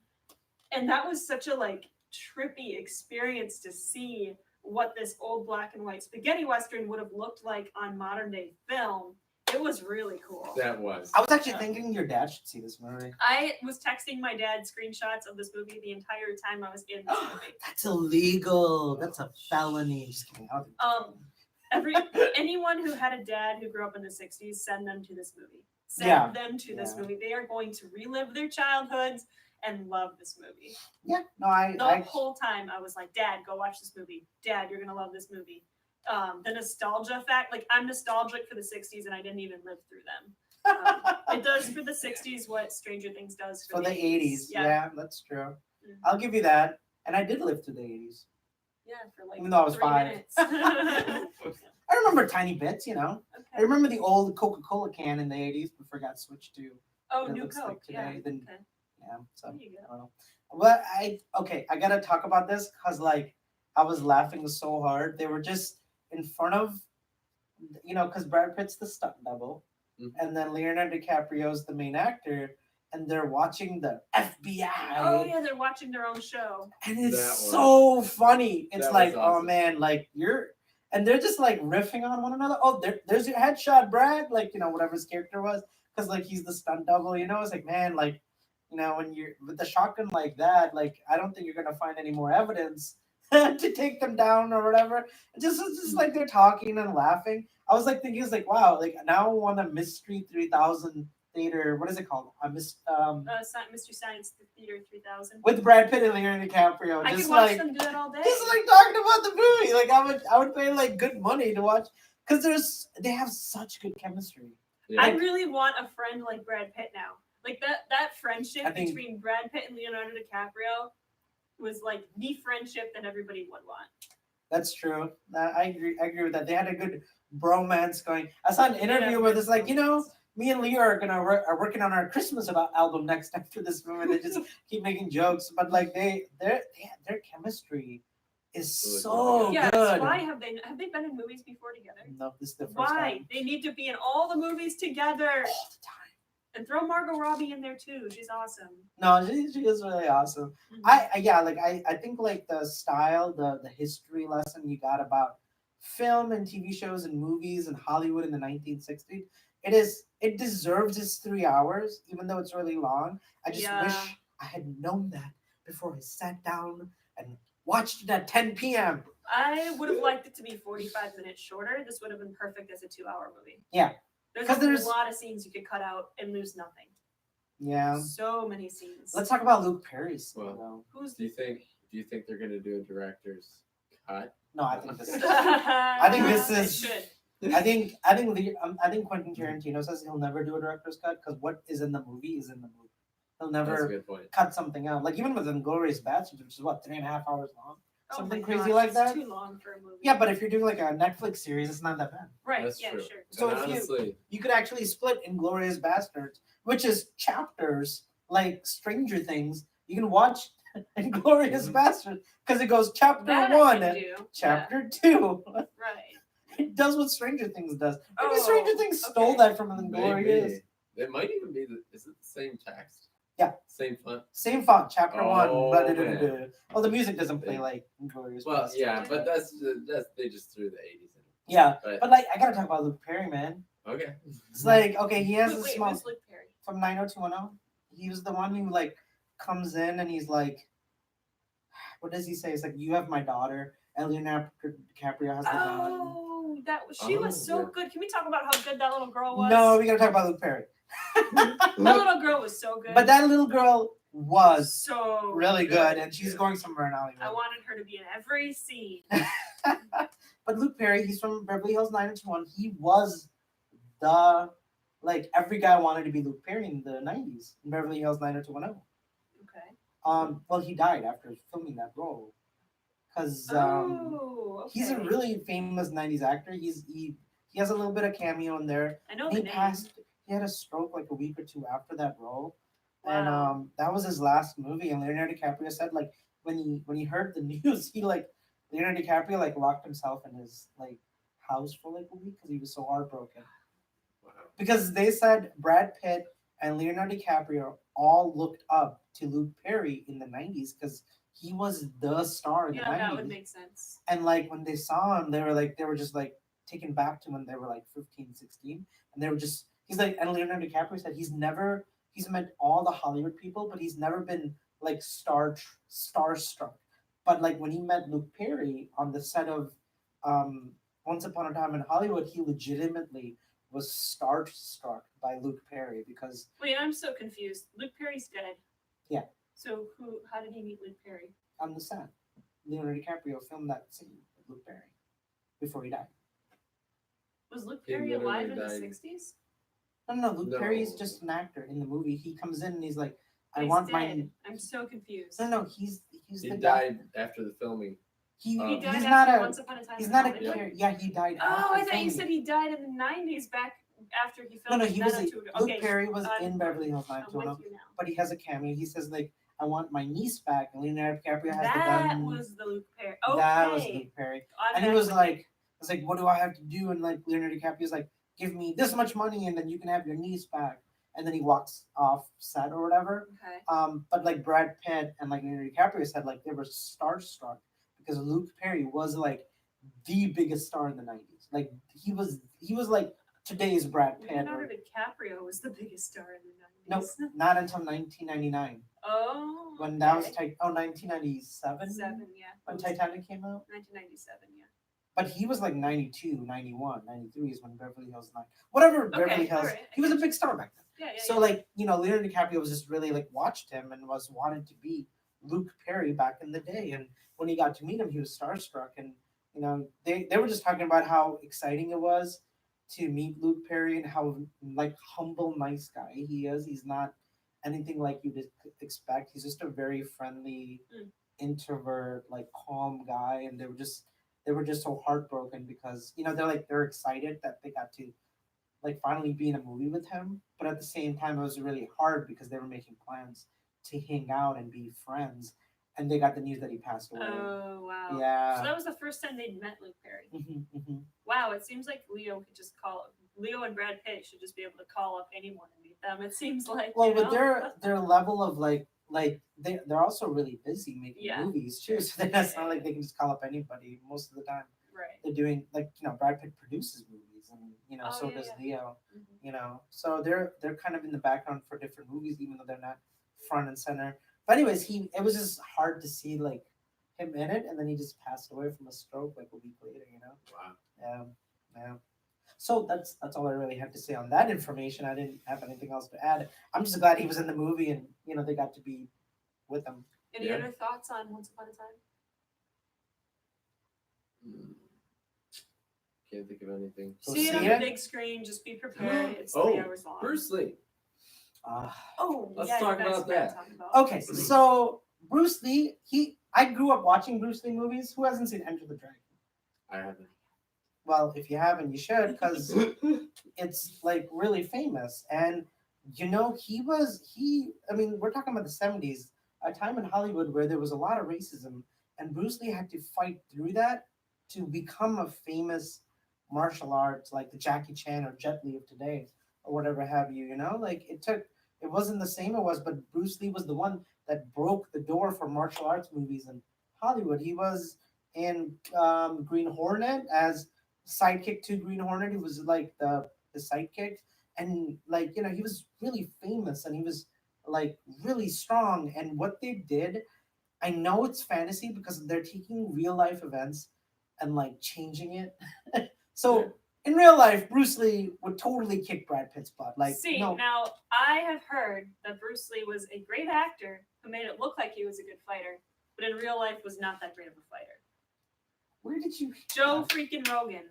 and that was such a like trippy experience to see what this old black and white spaghetti western would have looked like on modern day film. It was really cool. That was. I was actually thinking your dad should see this movie. I was texting my dad screenshots of this movie the entire time I was in this movie. That's illegal. That's a felony. Just kidding. I don't think it's a felony. Anyone who had a dad who grew up in the 60s, send them to this movie. Send Yeah. them to this Yeah. movie. They are going to relive their childhoods and love this movie. Yeah, no, I The whole time I was like, Dad, go watch this movie. Dad, you're gonna love this movie. The nostalgia fact, like I'm nostalgic for the 60s and I didn't even live through them. It does for the 60s what Stranger Things does for the 80s. Yeah. Yeah, that's true. Mhm. I'll give you that. And I did live through the 80s. Yeah, for like Even though I was 3 5. minutes. I remember tiny bits, I Okay. remember the old Coca-Cola can in the 80s before it got switched to, Oh, it New looks like Coke. today, Yeah. then- Okay. so There you I go. don't know. But I gotta talk about this because like I was laughing so hard. They were just in front of, because Brad Pitt's the stunt double, Mhm. and then Leonardo DiCaprio's the main actor, and they're watching the FBI. Oh yeah, they're watching their own show. And it's That was- so funny. It's that like, was awesome. oh man, like and they're just like riffing on one another. Oh, there's your headshot, Brad. Like, whatever his character was, because like he's the stunt double. It's like, man, like, when you're with the shotgun like that, like I don't think you're gonna find any more evidence to take them down or whatever. It's just like they're talking and laughing. I was like thinking, it's like, wow, like now I want a Mystery 3000 theater. What is it called? Mystery Science Theater 3000. With Brad Pitt and Leonardo DiCaprio. I just could watch like them do that all day. just like talking about the movie. Like I would pay like good money to watch because they have such good chemistry. Yeah. I really want a friend like Brad Pitt now. Like that friendship I think- between Brad Pitt and Leonardo DiCaprio was like the friendship that everybody would want. That's true. I agree with that. They had a good bromance going. I saw an interview where it's like, me and Leo are working on our Christmas album next after this movie. They just keep making jokes, but like their chemistry is Really so good. Yes. good. Why have they been in movies before together? No, this is the first Why? time. They need to be in all the movies together. All the time. And throw Margot Robbie in there too. She's awesome. No, she is really awesome. Mhm. I think like the style, the history lesson you got about film and TV shows and movies and Hollywood in the 1960s, it deserves its 3 hours, even though it's really long. I just Yeah. wish I had known that before I sat down and watched it at 10 p.m. I would have liked it to be 45 minutes shorter. This would have been perfect as a 2-hour movie. Yeah. There's 'Cause a there's- lot of scenes you could cut out and lose nothing. Yeah. So many scenes. Let's talk about Luke Perry's scene, Well, though. Who's Do you think they're gonna do a director's cut? No, I think this. I think this is- It should. I think Quentin Tarantino says he'll never do a director's cut because what is in the movie is in the movie. He'll That's a never good point. cut something out. Like even with Inglourious Basterds, which is what 3.5 hours long. Oh Something my crazy gosh, like it's that? Too long for a movie. Yeah, but if you're doing like a Netflix series, it's not that bad. right. That's yeah, true. sure. So And if you- honestly, You could actually split Inglourious Basterds, which is chapters like Stranger Things. You can watch Inglourious Mhm. Basterds because it goes chapter That I one, can do. chapter two. Yeah, right. It does what Stranger Things does. Maybe Oh, Stranger Things stole okay. that from Inglourious. maybe it might even be is it the same text? Yeah. Same font. Same font, chapter Oh, one. man. Well, the music doesn't play They- like Inglourious Well, Basterds. yeah, but that's they just threw the 80s in. Yeah, But but like I gotta talk about Luke Perry, man. okay. It's like okay, he has Wait, a wait, small who's Luke Perry? from 90210. He was the one who like comes in and he's like, what does he say? It's like you have my daughter, and Leonardo DiCaprio has the gun. Oh, she was Oh, so yeah. good. Can we talk about how good that little girl was? No, we gotta talk about Luke Perry. that little girl was so good. But that little girl was so really good, and she's going somewhere in Hollywood. I wanted her to be in every scene. But Luke Perry, he's from Beverly Hills 90210. He was the like every guy wanted to be Luke Perry in the 90s in Beverly Hills 90210. Okay. Well, he died after filming that role because Okay. he's a really famous 90s actor. He has a little bit of cameo in there. I know He the name. passed. He had a stroke like a week or two after that role, Wow. and that was his last movie. And Leonardo DiCaprio said like when he heard the news, Leonardo DiCaprio like locked himself in his like house for like a week because he was so heartbroken. Wow. Because they said Brad Pitt and Leonardo DiCaprio all looked up to Luke Perry in the 90s because he was the star in Yeah, the 90s. that would make sense. And like when they saw him, they were just like taken back to when they were like 15, 16. And they were just, he's like, and Leonardo DiCaprio said he's met all the Hollywood people, but he's never been like starstruck. But like when he met Luke Perry on the set of Once Upon a Time in Hollywood, he legitimately was starstruck by Luke Perry because Wait, I'm so confused. Luke Perry's dead. Yeah. So how did he meet Luke Perry? on the set, Leonardo DiCaprio filmed that scene with Luke Perry before he died. Was Luke He Perry alive in literally the died. 60s? No, Luke Perry is No. just an actor in the movie. He comes in and he's like, I He's want dead. my. I'm so confused. No, he's He the died after the filming. He, He He died he's after not a. Once Upon a Time He's in not a. Hollywood? Char- yeah, he died. Oh, after I thought you filming. said he died in the 90s back after he No, filmed. he was. Luke Luke Perry was I'm- in Beverly Hills I'm 90210, with you now. but he has a cameo. He says like, I want my niece back, and Leonardo DiCaprio has That the gun. was the Luke Perry. Okay. That was Luke Perry. I'm And he back was with like, you. I was like, what do I have to do? And like Leonardo DiCaprio's like, give me this much money and then you can have your niece back. And then he walks off set or whatever. Okay. But like Brad Pitt and like Leonardo DiCaprio said, like they were starstruck because Luke Perry was like the biggest star in the 90s. Like he was like today's Brad Pitt. Leonardo DiCaprio was the biggest star in the 90s. Nope, not until 1999 Oh. when that was okay. 1997 7, yeah. when Titanic came out. 1997, yeah. But he was like 92, 91, 93 is when Beverly Hills 9. Whatever Beverly Okay, Hills. alright, He was a I big star back then. Yeah. So like, Leonardo DiCaprio was just really like watched him and was wanted to be Luke Perry back in the day. And when he got to meet him, he was starstruck. And they were just talking about how exciting it was to meet Luke Perry and how like humble, nice guy he is. He's not anything like you'd expect. He's just a very friendly, introvert, like calm guy. And they were just so heartbroken because they're excited that they got to like finally be in a movie with him, but at the same time it was really hard because they were making plans to hang out and be friends, and they got the news that he passed away. Oh, wow. Yeah. So that was the first time they'd met Luke Perry. Mhm. Wow, it seems like Leo and Brad Pitt should just be able to call up anyone and meet them. It seems like. Well, with their level of like they're also really busy making Yeah. movies too, so then it's not like they can just call up anybody most of the time. Right. They're doing like Brad Pitt produces movies, and Oh, so yeah, does yeah. Leo. Mhm. So they're kind of in the background for different movies, even though they're not front and center. But anyways, it was just hard to see like him in it, and then he just passed away from a stroke like a week later. Wow. Yeah. So that's all I really had to say on that information. I didn't have anything else to add. I'm just glad he was in the movie and they got to be with him. Any Yeah. other thoughts on Once Upon a Time? Can't think of anything. So see it on see the it? big screen. Just be prepared. It's Oh, 3 hours long. Bruce Lee. Oh, Let's yeah, talk you guys about gotta that. talk about Okay, Bruce Lee. so Bruce Lee, I grew up watching Bruce Lee movies. Who hasn't seen Enter the Dragon? I haven't. Well, if you haven't, you should, because it's like really famous. And I mean, we're talking about the 70s, a time in Hollywood where there was a lot of racism, and Bruce Lee had to fight through that to become a famous martial arts like the Jackie Chan or Jet Li of today or whatever have you. Like it wasn't the same it was, but Bruce Lee was the one that broke the door for martial arts movies in Hollywood. He was in Green Hornet as sidekick to Green Hornet. He was like the sidekick, and like he was really famous, and he was like really strong. And what they did, I know it's fantasy because they're taking real life events and like changing it. So Yeah. in real life, Bruce Lee would totally kick Brad Pitt's butt. Like See, no, now I have heard that Bruce Lee was a great actor who made it look like he was a good fighter, but in real life was not that great of a fighter. where did you? Joe freaking Rogan.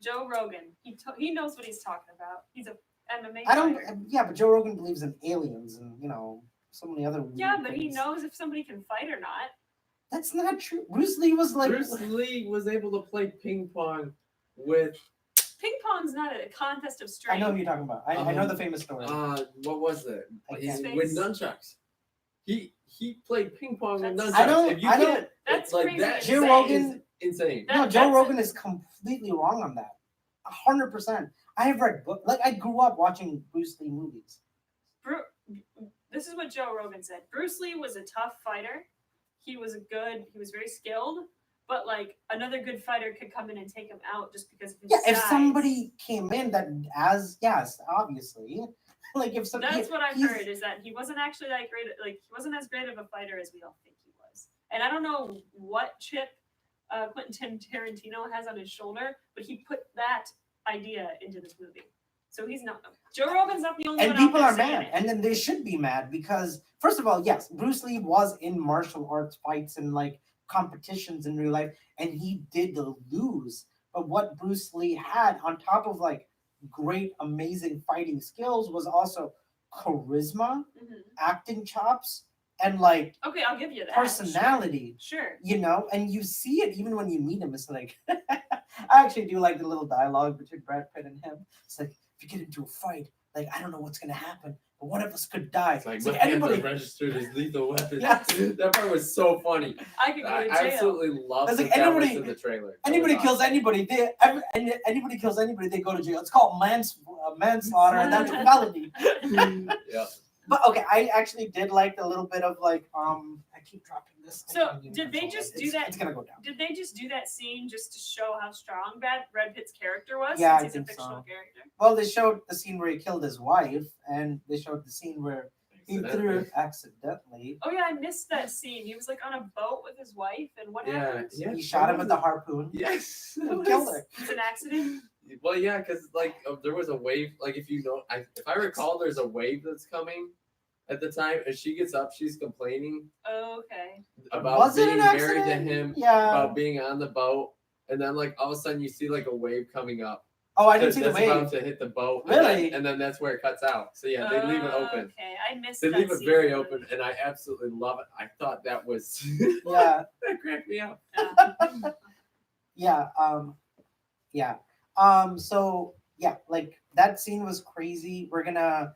Joe Rogan. He knows what he's talking about. He's a MMA I don't. fighter. Yeah, but Joe Rogan believes in aliens and so many other. Yeah, weird but he things. knows if somebody can fight or not. That's not true. Bruce Lee was like. Bruce Lee was able to play ping pong with Ping pong's not a contest of I strength. know who you're talking about. I know the famous story. what was it? I He's can't- with nunchucks. He played ping pong with That's- nunchucks. I don't- If you I don't- can't, That's like crazy that. to Joe say. Rogan- is insane. That- No, Joe that's Rogan is completely wrong on that. 100%. I have read books. Like I grew up watching Bruce Lee movies. This is what Joe Rogan said. Bruce Lee was a tough fighter. He was very skilled, but like another good fighter could come in and take him out just because of his Yeah, if size. somebody came in that yes, obviously, like if somebody. That's what I've he's- heard is that he wasn't actually that great. Like he wasn't as great of a fighter as we all think he was. And I don't know what chip Quentin Tarantino has on his shoulder, but he put that idea into this movie. So he's not. Joe Rogan's not the only And one. people out are there saying mad, it. and then they should be mad because, first of all, yes, Bruce Lee was in martial arts fights and like competitions in real life, and he did lose. But what Bruce Lee had on top of like great, amazing fighting skills was also charisma, Mhm. acting chops, and like Okay, I'll give you that. personality. Sure. And you see it even when you meet him. It's like I actually do like the little dialogue between Brad Pitt and him. It's like if you get into a fight, like I don't know what's gonna happen, but one of us could die. It's like It's my like hands anybody. are registered as lethal weapons. Yes. That part was so funny. I could go I to jail. absolutely love It's that like that was anybody- in the trailer. That Anybody was kills awesome. anybody, anybody kills anybody, they go to jail. It's called manslaughter, and that's a felony. Yeah. But okay, I actually did like a little bit of like I keep dropping this. I So, can't even did they control just it. do It's- that- It's gonna go down. Did they just do that scene just to show how strong Brad Pitt's character was? Yeah, I since he's a think fictional so. character. Well, they showed the scene where he killed his wife, and they showed the scene where he threw it accidentally. Oh yeah, I missed that scene. He was like on a boat with his wife, and what happened? Yeah. He shot him with the harpoon. Yes. And killed her. It's an accident. Well, yeah, because like there was a wave. Like if you know, if I recall, there's a wave that's coming at the time, and she gets up, she's complaining Okay. about Was it being an married to accident? him, Yeah. about being on the boat, and then like all of a sudden you see like a wave coming up. Oh, I didn't see the that's about wave. to hit the boat. Really? And then that's where it cuts out. So yeah, they leave it open. Okay, I missed. They that leave it scene very completely. open, and I absolutely love it. I thought that was Yeah. that cracked me up. Yeah. Yeah. So yeah, like that scene was crazy. We're gonna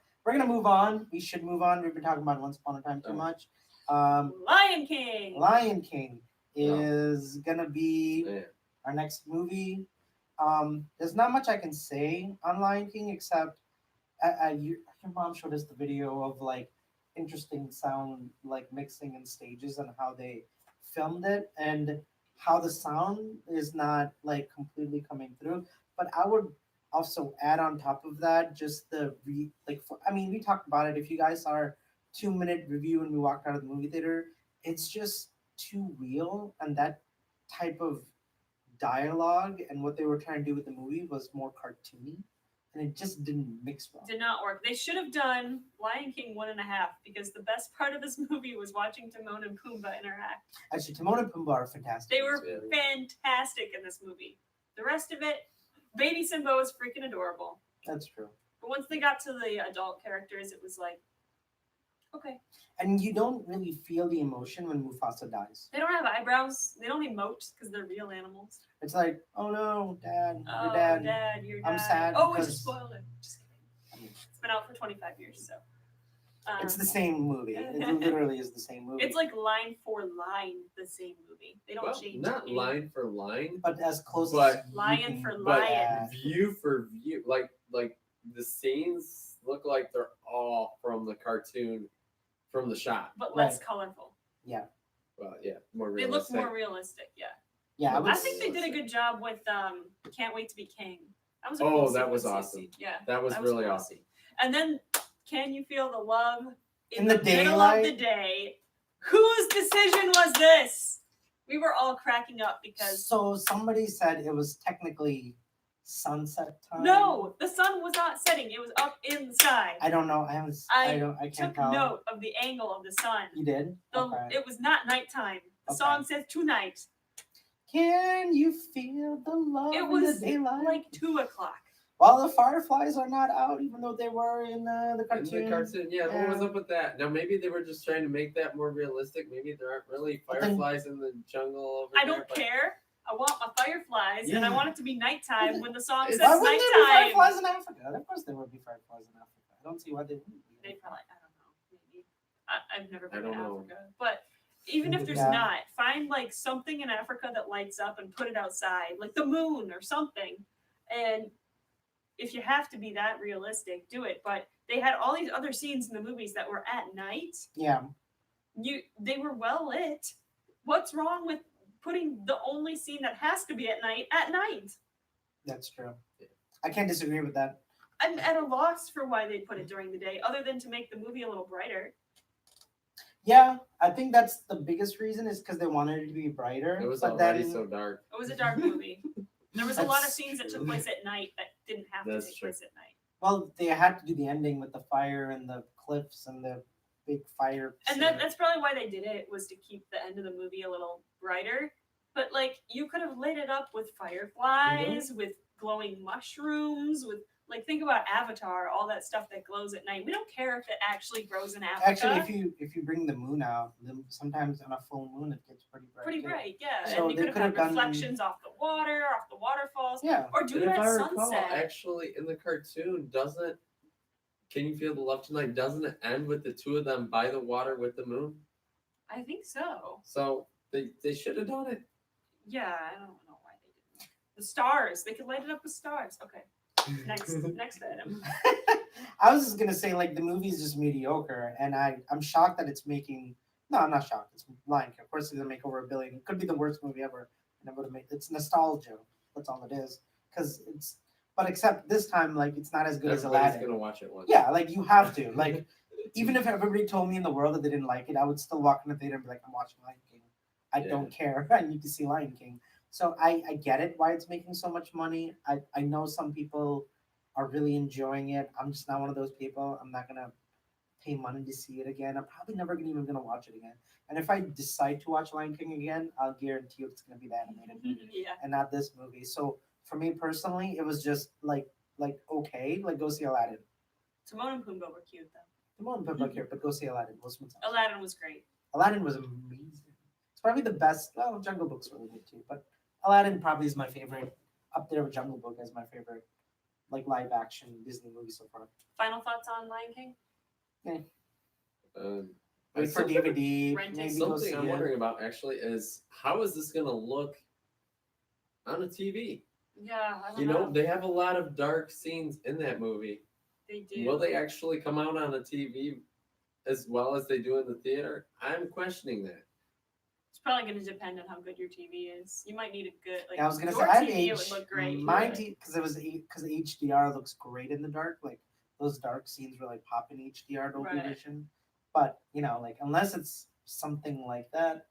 move on. We should move on. We've been talking about Once Upon a Time too Oh. much. Lion King. Lion King is gonna be Yeah. our next movie. There's not much I can say on Lion King except your mom showed us the video of like interesting sound like mixing and stages and how they filmed it and how the sound is not like completely coming through. But I would also add on top of that just we talked about it. If you guys saw our 2-minute review and we walked out of the movie theater, it's just too real, and that type of dialogue and what they were trying to do with the movie was more cartoony, and it just didn't mix well. Did not work. They should have done Lion King 1.5 because the best part of this movie was watching Timon and Pumbaa interact. Actually, Timon and Pumbaa are fantastic. They were Yeah. fantastic in this movie. The rest of it, Baby Simba was freaking adorable. That's true. But once they got to the adult characters, it was like, okay. And you don't really feel the emotion when Mufasa dies. They don't have eyebrows. They don't emote because they're real animals. It's like, oh no, Dad, Oh, your dad. Dad, your dad. I'm sad Oh, we because- just spoiled it. Just kidding. I mean, It's been out for 25 years, so. it's the same movie. It literally is the same movie. It's like line for line the same movie. They don't Well, change. not any- line for line, but as close But- as you Lion can for get lion. at. view for view. Like the scenes look like they're all from the cartoon, from the shot. but less Right. colorful. Well, yeah, more They look realistic. more realistic, yeah. Yeah, I would I think they did a good job with Can't Wait to Be King. That was a Oh, cool that was sequence to awesome. see. Yeah. That was that really cool to awesome. see. And then Can You Feel the Love In the middle of the daylight? day? Whose decision was this? We were all cracking up because So somebody said it was technically sunset time. no, the sun was not setting. It was up in the sky. I don't know. I I can't took tell. note of the angle of the sun. You did? Okay. It was not nighttime. The Okay. song says tonight. Can you feel the love It in was the daylight? like 2:00. While the fireflies are not out, even though they were in the In cartoon. the cartoon, yeah, what was Yeah. up with that? Now maybe they were just trying to make that more realistic. Maybe there aren't really But then- fireflies in the jungle over I there. don't but- care. I want my fireflies, and I Yeah. want it to be nighttime when the song says Why wouldn't there be nighttime. fireflies in Africa? Of course there would be fireflies in Africa. I don't see why they wouldn't be. They probably, I don't know, maybe. I've never I been to don't know. Africa, but even if there's Yeah. not, find like something in Africa that lights up and put it outside, like the moon or something. And if you have to be that realistic, do it. But they had all these other scenes in the movies that were at night. Yeah. They were well lit. What's wrong with putting the only scene that has to be at night at night? That's true. I can't disagree with that. I'm at a loss for why they put it during the day, other than to make the movie a little brighter. Yeah, I think that's the biggest reason is because they wanted it to be brighter. It was but already then, so dark. It was a dark movie. There was a lot of That's scenes that took place at night that didn't have to That's take true. place at night. well, they had to do the ending with the fire and the cliffs and the big fire. And scene. that's probably why they did it, was to keep the end of the movie a little brighter. But like you could have lit it up with fireflies, with glowing mushrooms, with like think about Avatar, all that stuff that glows at night. We don't care if it actually grows in Africa. Actually, if you bring the moon out, then sometimes on a full moon it gets pretty bright. pretty too. bright, yeah. So and you they could have had could have done- reflections off the water, off the waterfalls, Yeah. or do But it if at I recall, sunset. actually in the cartoon, doesn't Can You Feel the Love Tonight? Doesn't it end with the two of them by the water with the moon? I think so. So they should have done it. Yeah, I don't know why they didn't. The stars, they could light it up with stars. Okay, next item. I was just gonna say like the movie is just mediocre, and I'm shocked that it's making. No, I'm not shocked. It's Lion King. Of course, it's gonna make over $1 billion. It could be the worst movie ever, and it would have made. It's nostalgia. That's all it is. Because it's. But except this time, like it's not as good as Everybody's Aladdin. gonna watch it once. Yeah, like you have to. Like even if everybody told me in the world that they didn't like it, I would still walk in the theater and be like, I'm watching Lion King. I Yeah. don't care. I need to see Lion King. So I get it why it's making so much money. I know some people are really enjoying it. I'm just not one of those people. I'm not gonna pay money to see it again. I'm probably never even gonna watch it again. And if I decide to watch Lion King again, I'll guarantee you it's gonna be the animated movie Yeah. and not this movie. So for me personally, it was just like okay, like go see Aladdin. Timon and Pumbaa were cute though. Timon and Pumbaa here, but go see Aladdin. Will Smith's awesome. Aladdin was great. Aladdin was amazing. It's probably the best. Well, Jungle Book's really good too, but Aladdin probably is my favorite. Up there with Jungle Book as my favorite, like live action Disney movie so far. Final thoughts on Lion King? Wait for DVD. Rent it. Maybe go see Something I'm it. wondering about actually is how is this gonna look on a TV? Yeah, I don't You know, they have a lot of dark scenes in that movie. they do. Will they actually come out on a TV as well as they do in the theater? I'm questioning that. It's probably going to depend on how good your TV is. You might need a good like. Yeah, I was gonna say your I have TV, it would look great. Mine but- because it was because the HDR looks great in the dark. Like those dark scenes really pop in HDR Dolby Right. Vision. But you know, like unless it's something like that,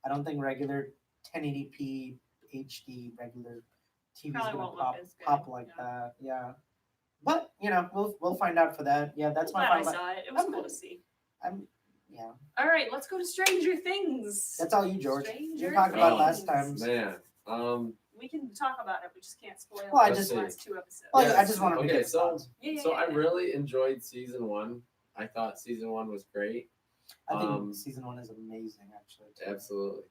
I don't think regular 1080p HD regular TV is Probably gonna won't look as good, pop like yeah. that. Yeah, but we'll find out for that. Yeah, that's my Glad I final. saw it. It was I'm cool good. to see. Yeah, All right, let's go to Stranger Things. that's all you, George. Stranger You talked about Oh, last Things. times. Man. We can talk about it. We just can't spoil Well, I the just- last 2 episodes. Well, Yes. I just wanted to Okay, get so- thoughts. Yeah, So I really enjoyed season 1. I thought season 1 was great. I think Um, season 1 is amazing, actually. too. Absolutely.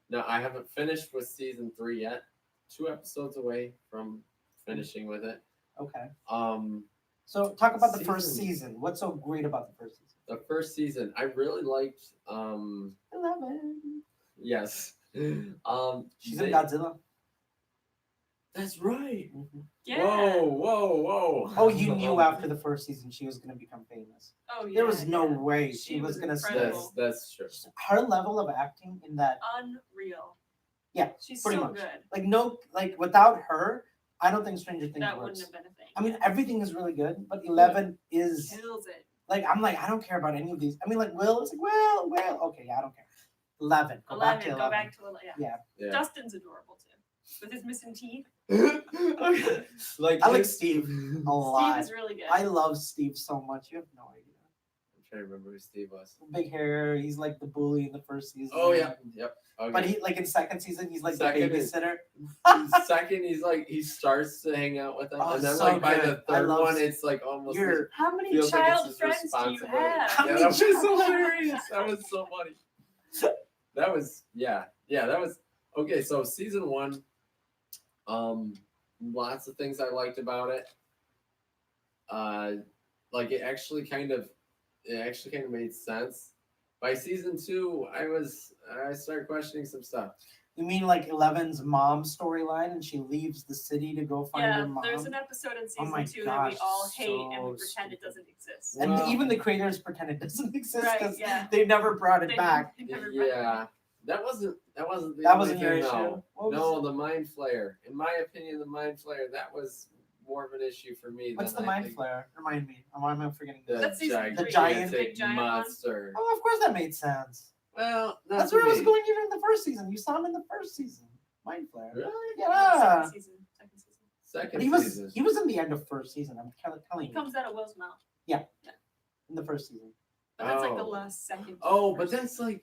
Now I haven't finished with season 3 yet. 2 episodes away from finishing with it. Okay. Um, So talk about the first Season- season. What's so great about the first season? the first season I really liked. 11. Yes. She's they- in Godzilla. That's right. Mhm. Yeah. Whoa. Oh, you knew after the first season she was gonna become famous. Oh, yeah. There was no yeah. way She she was was gonna incredible. stay. That's true. Her level of acting in that, Unreal. Yeah, She's pretty so much. good. like no, like without her, I don't think Stranger Things That works. wouldn't have been a thing. I mean, everything is really good, but 11 is Kills it. like I'm like I don't care about any of these. I mean, like Will, it's like Will, okay, yeah, I don't care. 11, go back to 11. Go back to 11. Yeah. Yeah. Dustin's adorable too, with his missing teeth. Okay. Like I like his- Steve a Steve lot. is really good. I love Steve so much. You have no idea. I'm trying to remember who Steve was. Big hair. He's like the bully in the first season. Oh yeah. Yep. Okay. But he like in second season, he's like Second the is- babysitter. Second, he's like he starts to hang out with them, Oh, and then so like by good. the I third love one, it's like almost You're How many feels like it's child his friends do you responsibility. have? How Yeah, many that was child hilarious. That was so funny. That was that was okay. So season 1, lots of things I liked about it. Like it actually kind of made sense. By season 2, I started questioning some stuff. You mean like 11's mom storyline, and she leaves the city to go find her Yeah, mom? there's an episode in season my 2 that we gosh, all hate and we so pretend it stupid. doesn't exist. And Well- even the creators pretend it doesn't exist Right, because yeah. they never brought it They back. never brought it Yeah, back. that wasn't the That only wasn't your thing, issue? though. What was No, the mind flare. In my opinion, the mind flare that was more of an issue for me. What's the than I mind think flare? Remind me. Why am I forgetting The that? That's season The 3, giant- big giant one. monster. Oh, of course that made sense. Well, not That's for where I was me. going even in the first season. You saw him in the first season. Mind flare. Really? Yeah. Second season. Second But season. he was in the end of first season. I'm telling He you. comes out of Will's mouth. In the first season. But that's like the Oh. last second. Oh, but that's like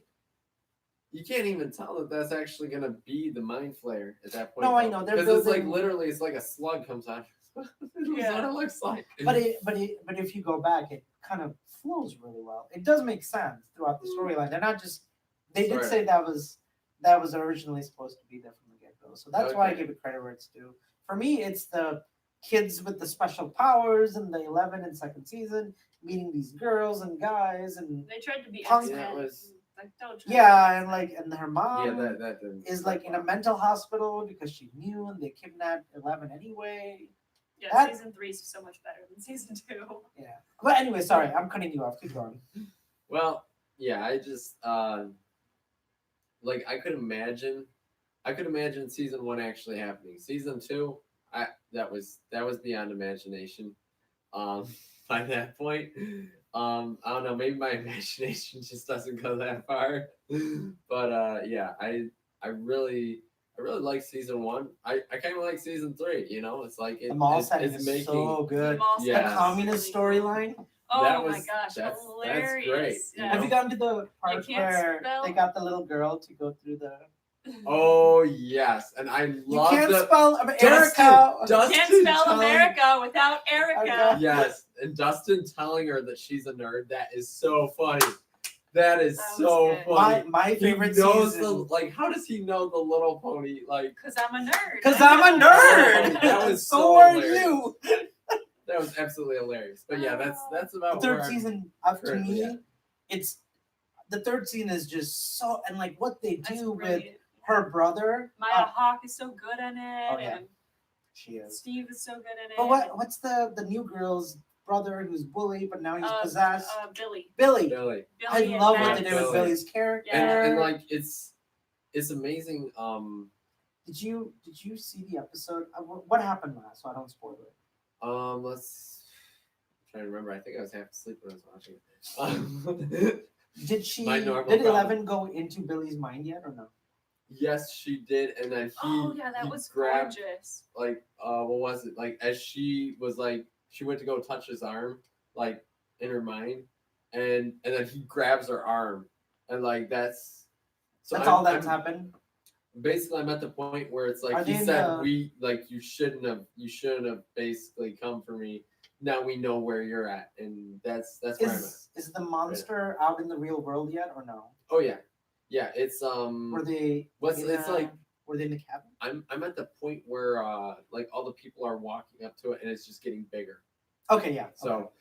you can't even tell that that's actually gonna be the mind flare at that point. No, I though. know, they're Because it's like building- literally, it's like a slug comes out. That's Yeah. what it looks like. But if you go back, it kind of flows really well. It does make sense throughout the storyline. They're not just. They did Right. say that was originally supposed to be there from the get go. So that's why I Okay. give it credit where it's due. For me, it's the kids with the special powers and the 11 in second season meeting these girls and guys and They tried to be Punk- X-Men. Yeah, it was- Like, don't try yeah, to and be like and her mom Yeah, that didn't. is like in a mental hospital because she knew and they kidnapped 11 anyway. Yeah, that- season 3 is so much better than season 2. Yeah. But anyway, sorry, I'm cutting you off. Keep going. Well, yeah, I just like I could imagine season 1 actually happening. Season 2, that was beyond imagination. By that point, I don't know, maybe my imagination just doesn't go that far. But yeah, I really like season 1. I kind of like season 3. You know, it's like The mall setting it's is making so good. The mall The Yes. setting is communist really cool. storyline. Oh That my was- gosh, that's hilarious. great, you Yeah. Have you gotten to the part can't where spell- they got the little girl to go through the? Oh yes, and I You love can't the spell Dustin, Erica. Dustin Can't spell telling- America without Erica. Okay. Yes, and Dustin telling her that she's a nerd. That is so funny. That is That was so good. funny. My He favorite knows season. the like. How does he know the Little Pony? Like Because I'm a nerd. Because I'm a nerd. That was so so are hilarious. you. that was absolutely hilarious. But yeah, that's The about third where I'm season, to currently me, at. it's the third scene is just so and like what they That's do with brilliant. her brother. Maya Hawke is so good in it, Oh, yeah. and She is. Steve is so good in it. But what's the new girl's brother who's bullied but now he's possessed? Billy. Billy. Billy. I Billy and love what Max. they did with Billy. Billy's character. Yeah. And like it's amazing. Did you see the episode? What happened last? So I don't spoil it. Let's I'm trying to remember. I think I was half asleep when I was watching it. Did she? My normal Did problem. 11 go into Billy's mind yet or no? yes, she did, and then Oh yeah, that he was grabbed gorgeous. like what was it like as she was like she went to go touch his arm like in her mind, and then he grabs her arm, and like that's That's all that's happened. basically I'm at the point where it's like Are he they in said the- we like you shouldn't have basically come for me. Now we know where you're at, and that's where I'm at. Is the monster out in the real world yet or no? Oh yeah, it's Were they? what's in it's a- like Were they in the cabin? I'm at the point where like all the people are walking up to it and it's just getting bigger. Okay, yeah. So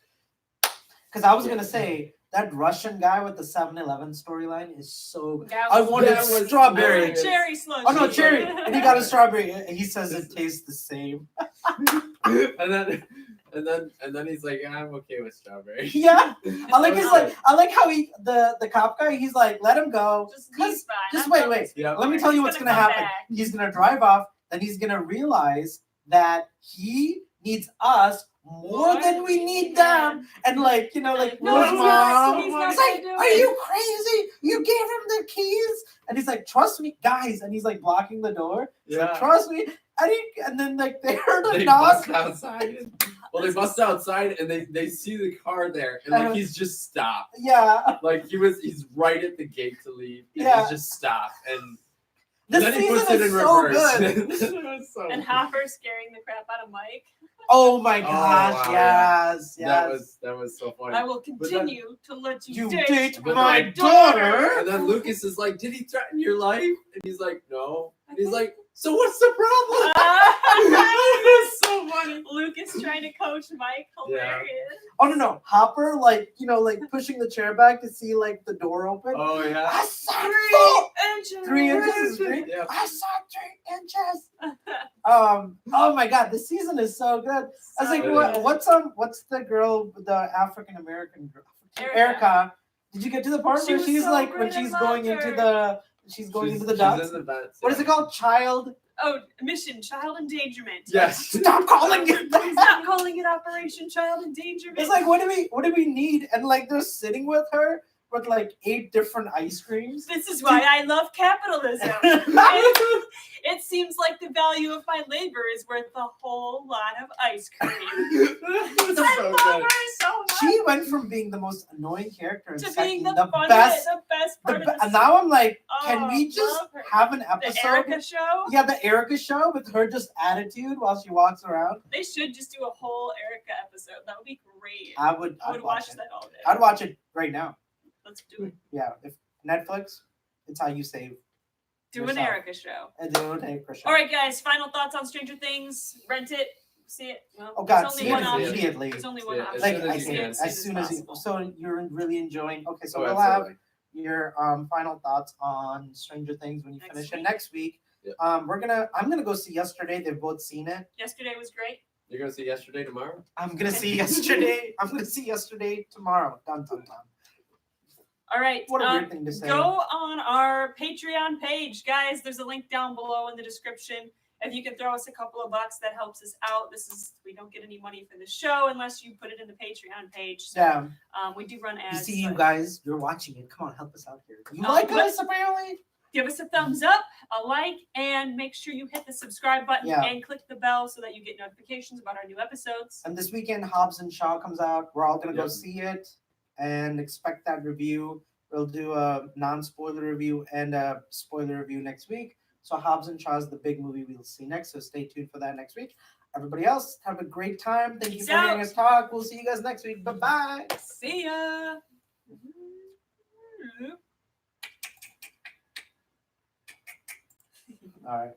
because I was yeah. gonna say that Russian guy with the 7-Eleven storyline is so. That I was- wanted that was strawberry. hilarious. cherry slushie. Oh no, cherry! And he got a strawberry. He says it tastes the same. and then he's like, I'm okay with strawberry. Yeah, I like how the cop guy. He's like, let him go. Just, 'Cause- he's fine. just I wait, love wait. this Yeah. Let me character. tell you He's what's gonna come happen. back. He's gonna drive off. Then he's gonna realize that he needs us more than we need them. And like like No, Will's he's mom. not. He's not It's like, gonna do are it. you crazy? You gave him the keys, and he's like, trust me, guys. And he's like blocking the door. He's like, Yeah. trust me. And then like they heard a They knock. bust outside. Well, they bust outside and they see the car there, and like he's just stopped. Yeah, Like he's right at the gate to leave, and Yeah. he's just stopped. And this then he season puts it is in so reverse. good. It was so And good. Hopper scaring the crap out of Mike. Oh my gosh, wow, yes, yes. That was so funny. I will But then- continue to let you, You date But my then- daughter. And then Lucas is like, "Did he threaten your life?" And he's like, "No." And he's like, "So what's the problem?" That's so funny. Lucas trying to coach Mike. Hilarious. Oh no, Hopper like pushing the chair back to see like the door open. Oh yeah. I saw 3 inches. 3 inches is great. Yeah. I saw 3 inches. Oh my god, this season is so good. I was like, So what, good. what's the girl, the African American girl, Erica. Erica? Did you get to the part She where was she's so like great, when I she's loved going her. into the She's ducks? in the vents, What is yeah. it called? Child? Oh, mission child endangerment. Yes. Stop calling it that. Stop calling it Operation Child Endangerment. It's like what do we need? And like they're sitting with her with like 8 different ice creams. This is why I love capitalism. It seems like the value of my labor is worth a whole lot of ice cream. That's I so love good. her so much. She went from being the most annoying character in To second, being the best. best part of And now I'm like, can Oh, we just love her. have an the episode? Erica show. Yeah, the Erica show with her just attitude while she walks around. They should just do a whole Erica episode. That would be great. I would I would watch that all day. I'd watch it right now. Let's do it. Yeah, if Netflix, it's how you save. Do an Yourself. Erica show. And do an Erica show. All right, guys. Final thoughts on Stranger Things. Rent it. See it. Well, Oh God, there's only see one it option. immediately. There's only See one it option. as Like soon as I you say, can. as soon as you. possible. So you're really enjoying. Okay, so Oh, we'll have absolutely. your final thoughts on Stranger Things when you Next finish week. it next week. Yep. I'm gonna go see Yesterday. They've both seen it. Yesterday was great. You're gonna see Yesterday tomorrow? I'm gonna see Yesterday. I'm gonna see Yesterday tomorrow. Dun dun dun. All right. What a weird thing to say. Go on our Patreon page, guys. There's a link down below in the description. If you can throw us a couple of bucks, that helps us out. We don't get any money for the show unless you put it in the Patreon page. So, Yeah. we do run You ads. see, you but guys, you're watching it. Come on, help us out here. You Oh, like but- us, apparently? Give us a thumbs up, a like, and make sure you hit the subscribe button Yeah. and click the bell so that you get notifications about our new episodes. And this weekend, Hobbs and Shaw comes out. We're all gonna go Yep. see it and expect that review. We'll do a non-spoiler review and a spoiler review next week. So Hobbs and Shaw is the big movie we'll see next. So stay tuned for that next week. Everybody else, have a great time. Thank you Peace for hearing out. us talk. We'll see you guys next week. Bye-bye. See ya. All right.